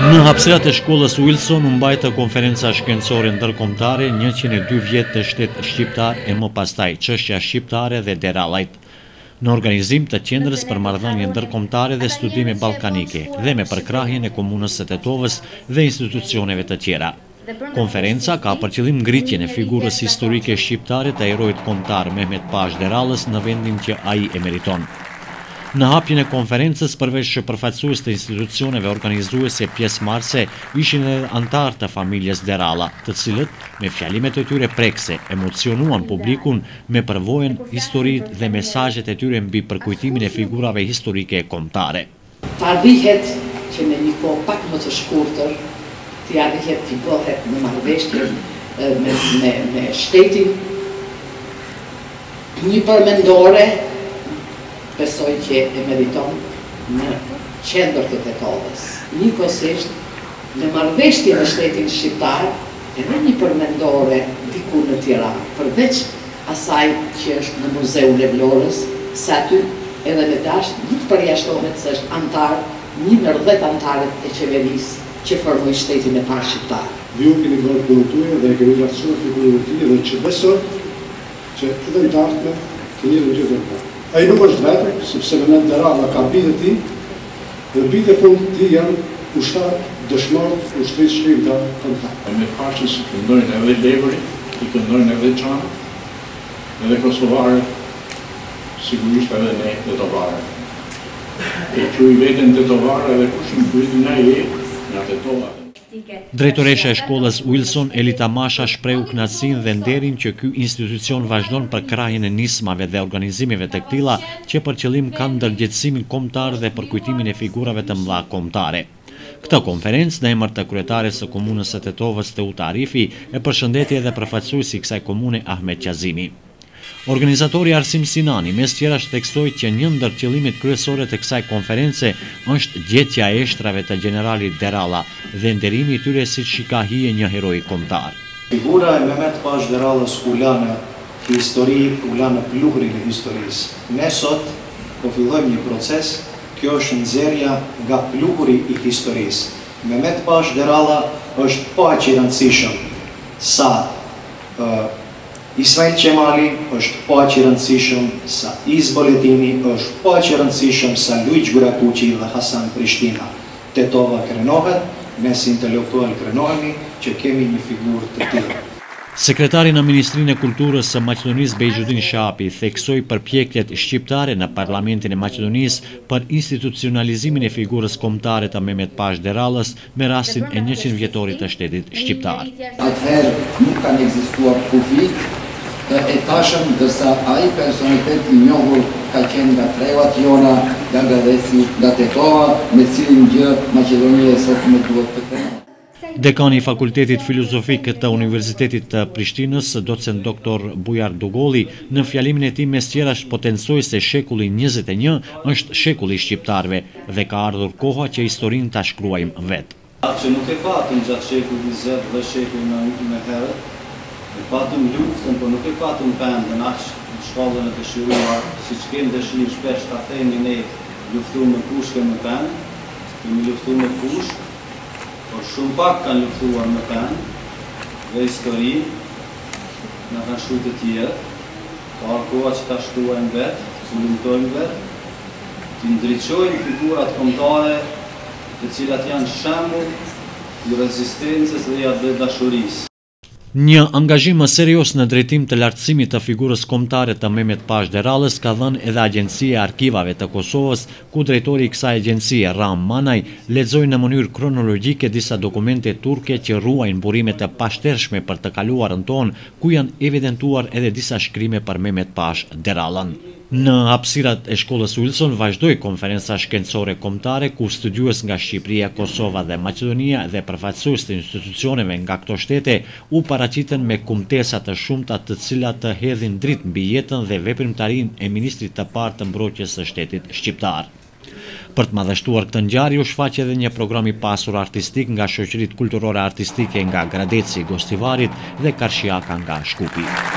Në hapësirat e shkollës Wilson u mbajtë konferenca shkencore ndërkombëtare 102 vjet të shtet shqiptar e më pastaj çështja shqiptare dhe derallajt. Në organizim të qendrës për marrëdhënie ndërkombëtare dhe studime ballkanike dhe me përkrahjen e komunës së Tetovës dhe institucioneve të tjera. Konferenca ka për qëllim ngritjen e figurës historike shqiptare të heroit kombëtar Mehmet Pash Derallës në vendin që ai e meriton. Në hapjen e konferencës, përveç përfaqësues të institucioneve organizuese pjesëmarrëse, ishin edhe antar të familjes Deralla, të cilët me fjalimet e tyre prekse emocionuan publikun me përvojën, historitë dhe mesazhet e tyre mbi përkujtimin e figurave historike kombëtare. Tardihet që në një kohë pak më të shkurtër, të arrihet të bëhet në marrëveshje me shtetin, një përmendore besoj që e meriton në qendër të Tetovës. Njëkohësisht, në marrëveshje me shtetin shqiptar, edhe një përmendore diku në Tiranë, përveç asaj që është në Muzeun e Vlorës, sa aty edhe me dash nuk përjashtohet se është antar, një ndër 10 antarët e qeverisë që formoi shtetin e parë shqiptar. Ju keni bërë punëtuje dhe keni rastësuar të punëtuje dhe që besoj që edhe në tartme të një dhe gjithë të ai nuk është vetë, sepse Mehmet Deralla ka bijtë e tij, dhe bijtë e fundit të tij janë ushtar dëshmorë të ushtrisë shqiptare kombëtare. Me Pashën si këndojnë edhe Levëri, i këndojnë edhe Çanë, edhe kosovarët, sigurisht edhe ne tetovarët. E që i veten tetovarë edhe kush në kujtë nga nga Tetova. Drejtoresha e shkollës Wilson, Elita Masha, shprehu kënaqësinë dhe nderin që ky institucion vazhdon përkrahjen e nismave dhe organizimeve të këtilla që për qëllim kanë ndërgjegjësimin kombëtar dhe përkujtimin e figurave të mëdha kombëtare. Këtë konferencë në emër të kryetares së komunës së Tetovës Teuta Arifi e përshëndeti edhe përfaqësuesi i kësaj komune Ahmet Qazimi. Organizatori Arsim Sinani mes tjerash theksoi që një ndër qëllimet kryesore të kësaj konference është gjetja e eshtrave të generalit Deralla dhe nderimi i tyre siç i ka hije një heroi kombëtar. Figura e Mehmet Pash Derallës u la në histori, u la në pluhurin e historisë. Ne sot po fillojmë një proces, kjo është nxjerrja nga pluhuri i historisë. Mehmet Pash Deralla është aq i rëndësishëm sa Ismail Qemali, është aq i rëndësishëm sa Izboletini, është aq i rëndësishëm sa Luiq Gurakuqi dhe Hasan Prishtina. Tetova krenohet, mes intelektual krenohemi që kemi një figurë të tillë. Sekretari në Ministrinë e Kulturës së Maqedonisë Bejxhudin Shapi theksoi përpjekjet shqiptare në Parlamentin e Maqedonisë për institucionalizimin e figurës kombëtare të Mehmet Pash Derallës me rastin e 100 vjetorit të shtetit shqiptar. Atëherë nuk kanë ekzistuar kufit e tashëm, dërsa ai personitet i njohur ka qenë nga trevat jona, nga Gradeci, nga Tetova, me cilin gjë Maqedonia sot më duhet të krenohet. Dekani i Fakultetit Filozofik të Universitetit të Prishtinës, docent doktor Bujar Dugolli, në fjalimin e tij mes tjerash potencoi se shekulli 21 është shekulli i shqiptarëve dhe ka ardhur koha që historinë ta shkruajmë vetë. Që nuk e patëm gjatë shekullit 20 dhe shekullin më herët, e patëm luftën, por nuk e patëm pendën aq në shkallën e dëshiruar, siç kemi dëshirë shpesh ta themi ne, luftuam me kush kemi pendë, kemi luftuar me kush, por shumë pak kanë luftuar me pendë dhe histori na kanë shkruar të tjerë, ka koha që ta shkruajmë vetë, të lumtojmë vetë, të ndriçojmë figurat kombëtare të cilat janë shembull i rezistencës dhe i dashurisë. Një angazhim më serios në drejtim të lartësimit të figurës kombëtare të Mehmet Pash Derallës ka dhënë edhe Agjencia e Arkivave të Kosovës, ku drejtori i kësaj agjencie, Ram Manaj, lexoi në mënyrë kronologjike disa dokumente turke që ruajnë burime të pashtershme për të kaluarën tonë, ku janë evidentuar edhe disa shkrime për Mehmet Pash Derallën. Në hapësirat e shkollës Wilson vazhdoi konferenca shkencore kombëtare ku studiues nga Shqipëria, Kosova dhe Maqedonia dhe përfaqësues të institucioneve nga këto shtete u paraqiten me kumtesa të shumta të cilat të hedhin dritë mbi jetën dhe veprimtarinë e ministrit të parë të mbrojtjes së shtetit shqiptar. Për të madhështuar këtë ngjarje u shfaq edhe një program i pasur artistik nga shoqëritë kulturore artistike nga Gradeci, Gostivarit dhe Karshiaka nga Shkupi.